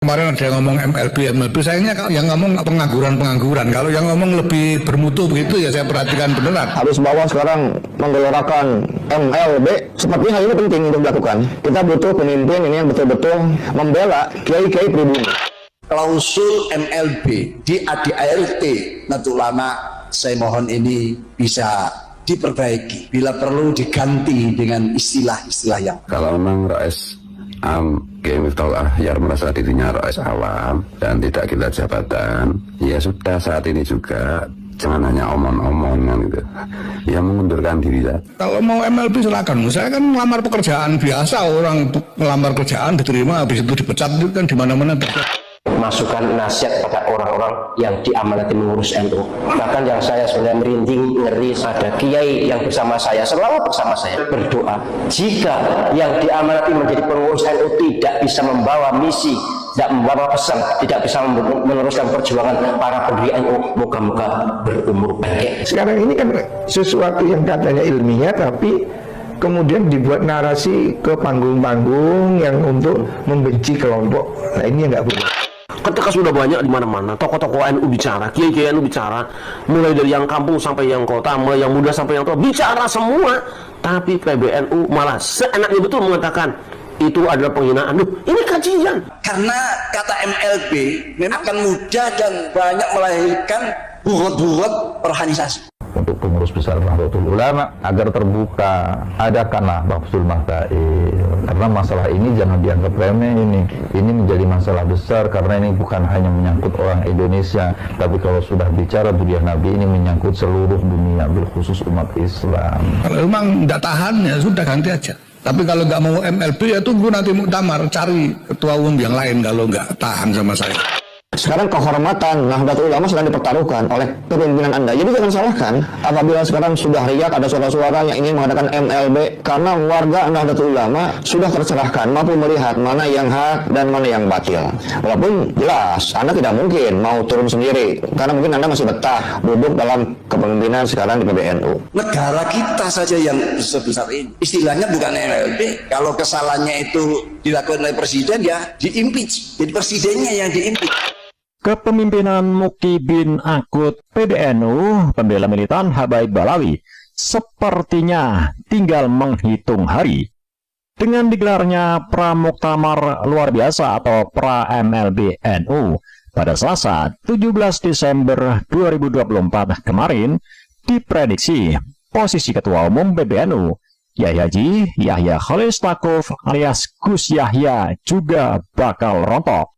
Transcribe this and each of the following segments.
Kemarin ada yang ngomong MLB, sayangnya yang ngomong pengangguran. Kalau yang ngomong lebih bermutu begitu ya saya perhatikan beneran. Harus bahwa sekarang menggelorakan MLB, seperti hal ini penting untuk dilakukan. Kita butuh pemimpin ini yang betul-betul membela kiai-kiai pribumi. Klausul MLB di ADART Nahdlatul Ulama, saya mohon ini bisa diperbaiki. Bila perlu diganti dengan istilah-istilah yang. Kalau memang Rais Kiai Miftahul Ahyar merasa dirinya rais awam dan tidak kita jabatan, ya sudah saat ini juga jangan hanya omong-omongan gitu, ya mengundurkan diri ya. Kalau mau MLB silakan, saya kan melamar pekerjaan biasa, orang melamar kerjaan diterima habis itu dipecat itu kan di mana-mana terjadi. Masukan nasihat pada orang-orang yang diamanati mengurus NU. Bahkan yang saya sebenarnya merinding, ngeri, ada kiai yang bersama saya, selalu bersama saya berdoa. Jika yang diamanati menjadi pengurus NU tidak bisa membawa misi, tidak membawa pesan, tidak bisa meneruskan perjuangan para pendiri NU, moga-moga berumur pendek. Sekarang ini kan sesuatu yang katanya ilmiah, tapi kemudian dibuat narasi ke panggung-panggung yang untuk membenci kelompok. Nah ini yang nggak boleh. Ketika sudah banyak di mana-mana tokoh-tokoh NU bicara, kiai-kiai NU bicara, mulai dari yang kampung sampai yang kota, mulai yang muda sampai yang tua bicara semua, tapi PBNU malah seenaknya betul mengatakan itu adalah penghinaan. Loh, ini kajian. Karena kata MLB memang akan mudah dan banyak melahirkan burat-burat organisasi. Untuk pengurus besar Nahdlatul Ulama agar terbuka, adakanlah Bafsul Masail, karena masalah ini jangan dianggap remeh. Ini menjadi masalah besar karena ini bukan hanya menyangkut orang Indonesia, tapi kalau sudah bicara Dzurriyyah Nabi ini menyangkut seluruh dunia, khusus umat Islam. Kalau memang tidak tahan ya sudah ganti aja. Tapi kalau nggak mau MLB ya tunggu nanti muktamar, cari ketua umum yang lain kalau nggak tahan sama saya. Sekarang kehormatan Nahdlatul Ulama sedang dipertaruhkan oleh kepemimpinan Anda. Jadi jangan salahkan apabila sekarang sudah riak ada suara-suara yang ingin mengadakan MLB, karena warga Nahdlatul Ulama sudah tercerahkan, mampu melihat mana yang hak dan mana yang batil. Walaupun jelas Anda tidak mungkin mau turun sendiri, karena mungkin Anda masih betah duduk dalam kepemimpinan sekarang di PBNU. Negara kita saja yang sebesar ini, istilahnya bukan MLB. Kalau kesalahannya itu dilakukan oleh presiden ya di-impeach. Jadi presidennya yang di-impeach. Kepemimpinan Muki bin Akut PBNU, pembela militan Habaib Balawi, sepertinya tinggal menghitung hari. Dengan digelarnya Pramuktamar luar biasa atau Pra-MLB NU pada Selasa 17 Desember 2024 kemarin, diprediksi posisi Ketua Umum PBNU, Yai Haji Yahya Khalil Stakuf alias Gus Yahya juga bakal rontok.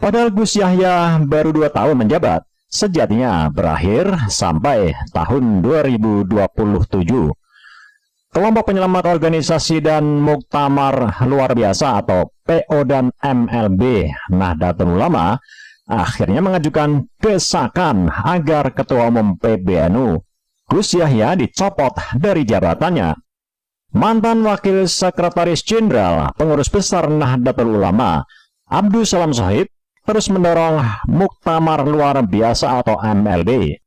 Padahal Gus Yahya baru 2 tahun menjabat, sejatinya berakhir sampai tahun 2027. Kelompok penyelamat organisasi dan muktamar luar biasa atau PO dan MLB Nahdlatul Ulama akhirnya mengajukan desakan agar Ketua Umum PBNU Gus Yahya dicopot dari jabatannya. Mantan Wakil Sekretaris Jenderal Pengurus Besar Nahdlatul Ulama Abdus Salam Shahid terus mendorong muktamar luar biasa atau MLB.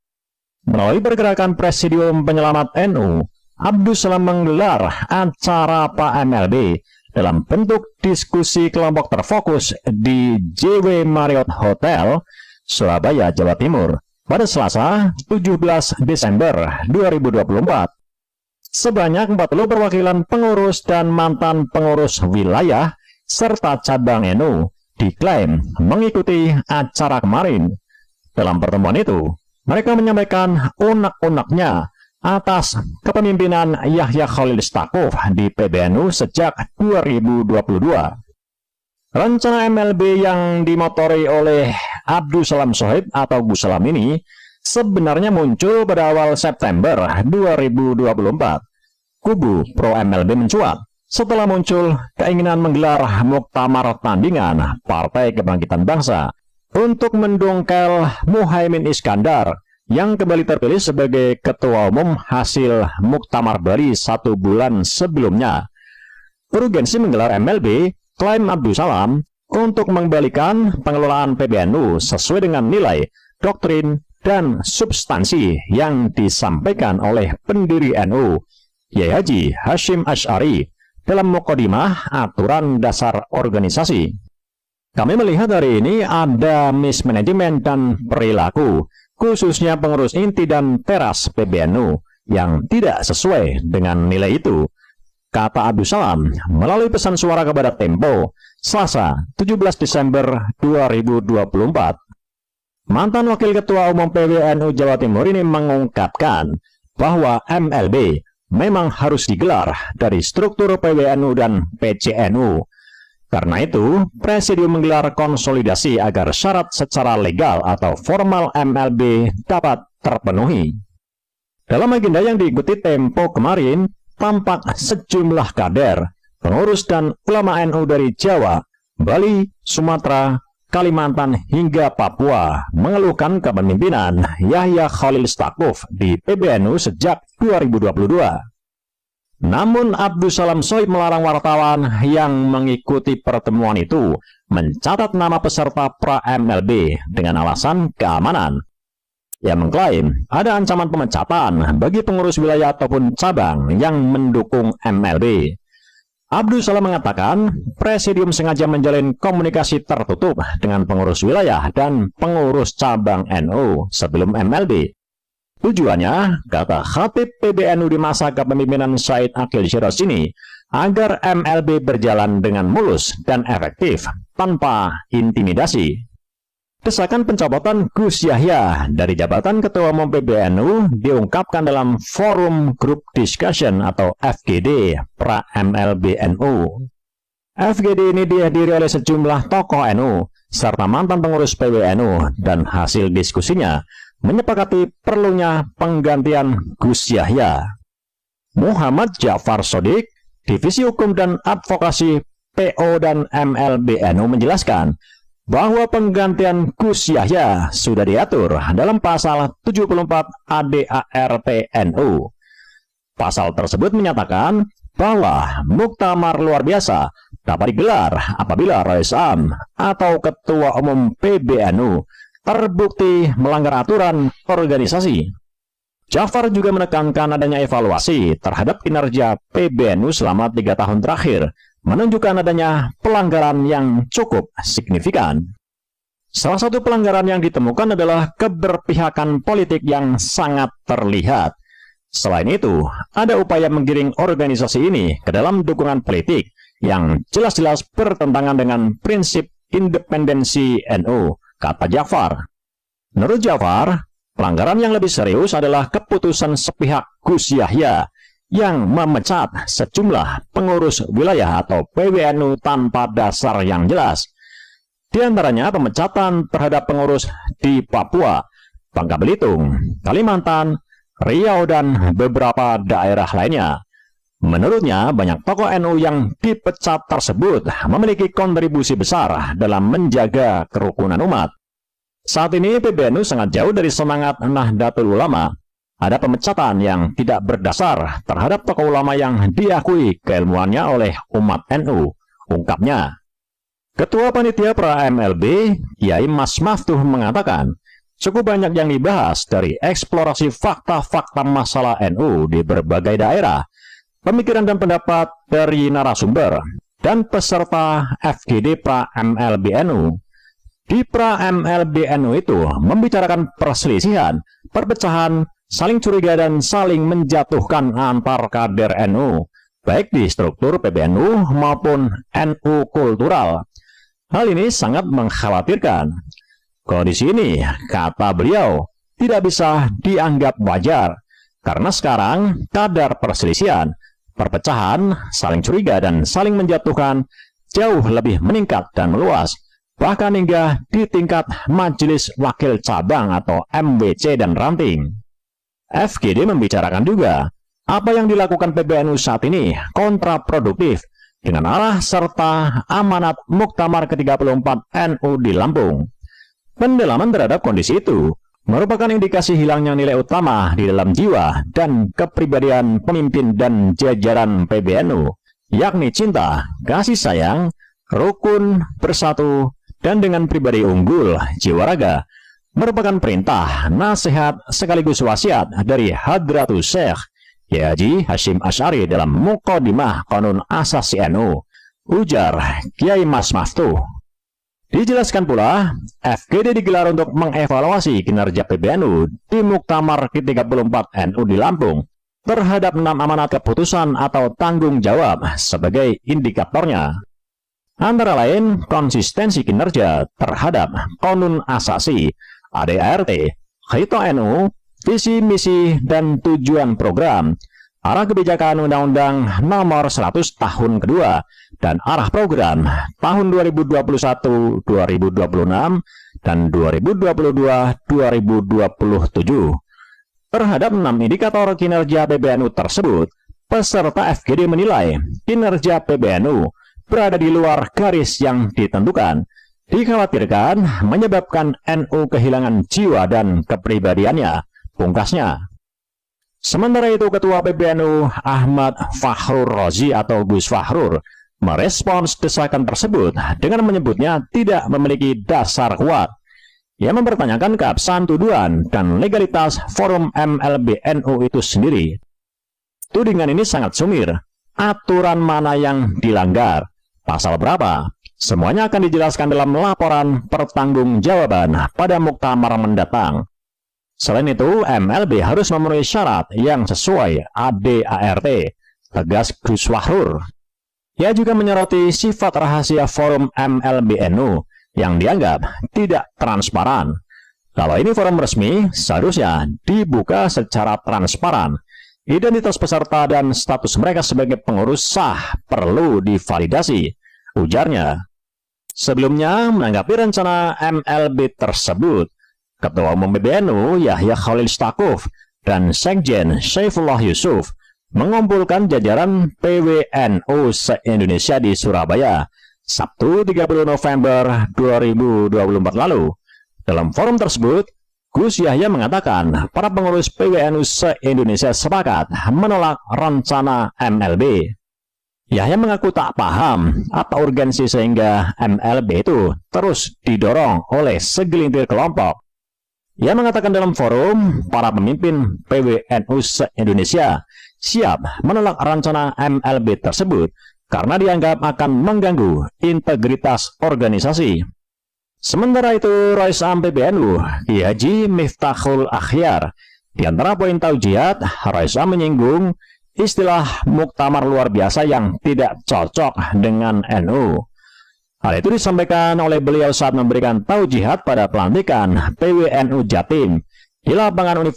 Melalui pergerakan Presidium Penyelamat NU, Abdus Salam menggelar acara PA-MLB dalam bentuk diskusi kelompok terfokus di JW Marriott Hotel, Surabaya, Jawa Timur, pada Selasa 17 Desember 2024. Sebanyak 40 perwakilan pengurus dan mantan pengurus wilayah serta cabang NU diklaim mengikuti acara kemarin. Dalam pertemuan itu, mereka menyampaikan unek-uneknya atas kepemimpinan Yahya Khalil Stakuf di PBNU sejak 2022. Rencana MLB yang dimotori oleh Abdus Salam Shahid atau Gus Salam ini sebenarnya muncul pada awal September 2024. Kubu pro MLB mencuat setelah muncul keinginan menggelar muktamar tandingan Partai Kebangkitan Bangsa untuk mendongkel Muhaimin Iskandar yang kembali terpilih sebagai Ketua Umum hasil Muktamar Bali 1 bulan sebelumnya. Urgensi menggelar MLB, klaim Abdus Salam, untuk mengembalikan pengelolaan PBNU sesuai dengan nilai, doktrin, dan substansi yang disampaikan oleh pendiri NU, Yai Haji Hashim Asy'ari, dalam Muqaddimah Aturan Dasar Organisasi. Kami melihat hari ini ada mismanajemen dan perilaku, khususnya pengurus inti dan teras PBNU, yang tidak sesuai dengan nilai itu, kata Abdus Salam melalui pesan suara kepada Tempo, Selasa 17 Desember 2024. Mantan Wakil Ketua Umum PBNU Jawa Timur ini mengungkapkan bahwa MLB memang harus digelar dari struktur PBNU dan PCNU. Karena itu, Presidium menggelar konsolidasi agar syarat secara legal atau formal MLB dapat terpenuhi. Dalam agenda yang diikuti Tempo kemarin, tampak sejumlah kader, pengurus dan ulama NU dari Jawa, Bali, Sumatera, Kalimantan hingga Papua mengeluhkan kepemimpinan Yahya Khalil Stakuf di PBNU sejak 2022. Namun Abdus Salam Sohib melarang wartawan yang mengikuti pertemuan itu mencatat nama peserta pra-MLB dengan alasan keamanan. Ia mengklaim ada ancaman pemecatan bagi pengurus wilayah ataupun cabang yang mendukung MLB. Abdus Salam mengatakan Presidium sengaja menjalin komunikasi tertutup dengan pengurus wilayah dan pengurus cabang NU sebelum MLB. Tujuannya, kata Khatib PBNU di masa kepemimpinan Said Akil Siraj ini, agar MLB berjalan dengan mulus dan efektif tanpa intimidasi. Desakan pencopotan Gus Yahya dari jabatan Ketua Umum PBNU diungkapkan dalam Forum Group Discussion atau FGD pra-MLB-NU. FGD ini dihadiri oleh sejumlah tokoh NU serta mantan pengurus PBNU dan hasil diskusinya menyepakati perlunya penggantian Gus Yahya. Muhammad Ja'far Shodiq, Divisi Hukum dan Advokasi PO dan MLB-NU menjelaskan bahwa penggantian Gus Yahya sudah diatur dalam pasal 74 ADART NU. Pasal tersebut menyatakan bahwa muktamar luar biasa dapat digelar apabila Rais Am atau Ketua Umum PBNU terbukti melanggar aturan organisasi. Ja'far juga menekankan adanya evaluasi terhadap kinerja PBNU selama 3 tahun terakhir, menunjukkan adanya pelanggaran yang cukup signifikan. Salah satu pelanggaran yang ditemukan adalah keberpihakan politik yang sangat terlihat. Selain itu, ada upaya menggiring organisasi ini ke dalam dukungan politik yang jelas-jelas bertentangan dengan prinsip independensi NU, kata Ja'far. Menurut Ja'far, pelanggaran yang lebih serius adalah keputusan sepihak Gus Yahya yang memecat sejumlah pengurus wilayah atau PBNU tanpa dasar yang jelas. Di antaranya pemecatan terhadap pengurus di Papua, Bangka Belitung, Kalimantan, Riau, dan beberapa daerah lainnya. Menurutnya, banyak tokoh NU yang dipecat tersebut memiliki kontribusi besar dalam menjaga kerukunan umat. Saat ini PBNU sangat jauh dari semangat Nahdlatul Ulama. Ada pemecatan yang tidak berdasar terhadap tokoh ulama yang diakui keilmuannya oleh umat NU, ungkapnya. Ketua Panitia Pra-MLB, Kiai Mas Maftuh mengatakan, cukup banyak yang dibahas dari eksplorasi fakta-fakta masalah NU di berbagai daerah, pemikiran dan pendapat dari narasumber dan peserta FGD pra-MLB-NU. Di pra-MLB-NU itu membicarakan perselisihan, perpecahan, saling curiga dan saling menjatuhkan antar kader NU, baik di struktur PBNU maupun NU kultural. Hal ini sangat mengkhawatirkan. Kondisi ini, kata beliau, tidak bisa dianggap wajar, karena sekarang kadar perselisihan, perpecahan, saling curiga, dan saling menjatuhkan jauh lebih meningkat dan meluas, bahkan hingga di tingkat Majelis Wakil Cabang atau MWC dan ranting. FGD membicarakan juga apa yang dilakukan PBNU saat ini kontraproduktif dengan arah serta amanat Muktamar ke-34 NU di Lampung. Pendalaman terhadap kondisi itu merupakan indikasi hilangnya nilai utama di dalam jiwa dan kepribadian pemimpin dan jajaran PBNU, yakni cinta, kasih sayang, rukun, bersatu, dan dengan pribadi unggul, jiwa raga, merupakan perintah, nasihat, sekaligus wasiat dari Hadratus Syekh Kiai Haji Hasyim Asy'ari dalam Muqaddimah Qanun Asasi NU, ujar Kiai Mas Maftuh. Dijelaskan pula, FGD digelar untuk mengevaluasi kinerja PBNU di Muktamar ke-34 NU di Lampung terhadap 6 amanat keputusan atau tanggung jawab sebagai indikatornya. Antara lain, konsistensi kinerja terhadap Qonun Asasi, ADART, Khito NU, visi, misi, dan tujuan program, arah kebijakan Undang-Undang Nomor 100 Tahun kedua, dan arah program tahun 2021-2026 dan 2022-2027. Terhadap 6 indikator kinerja PBNU tersebut, peserta FGD menilai kinerja PBNU berada di luar garis yang ditentukan, dikhawatirkan menyebabkan NU kehilangan jiwa dan kepribadiannya, pungkasnya. Sementara itu, Ketua PBNU Ahmad Fakhrur Razi atau Gus Fakhrur merespons desakan tersebut dengan menyebutnya tidak memiliki dasar kuat. Ia mempertanyakan keabsahan tuduhan dan legalitas forum MLBNU itu sendiri. Tudingan ini sangat sumir. Aturan mana yang dilanggar? Pasal berapa? Semuanya akan dijelaskan dalam laporan pertanggungjawaban pada muktamar mendatang. Selain itu, MLB harus memenuhi syarat yang sesuai ADART, tegas Gus Fakhrur. Ia juga menyoroti sifat rahasia forum MLBNU yang dianggap tidak transparan. Kalau ini forum resmi, seharusnya dibuka secara transparan. Identitas peserta dan status mereka sebagai pengurus sah perlu divalidasi, ujarnya. Sebelumnya, menanggapi rencana MLB tersebut, Ketua Umum PBNU Yahya Khalil Stakuf dan Sekjen Syaifullah Yusuf mengumpulkan jajaran PWNU se-Indonesia di Surabaya Sabtu 30 November 2024 lalu. Dalam forum tersebut, Gus Yahya mengatakan para pengurus PWNU se-Indonesia sepakat menolak rencana MLB. Yahya mengaku tak paham apa urgensi sehingga MLB itu terus didorong oleh segelintir kelompok. Ia mengatakan dalam forum, para pemimpin PWNU se-Indonesia siap menolak rencana MLB tersebut karena dianggap akan mengganggu integritas organisasi. Sementara itu, Rois Am PBNU, Kiai Haji Miftahul Akhyar, di antara poin taujihat, Rois Am menyinggung istilah muktamar luar biasa yang tidak cocok dengan NU. Hal itu disampaikan oleh beliau saat memberikan taujihat pada pelantikan PWNU Jatim di lapangan Universitas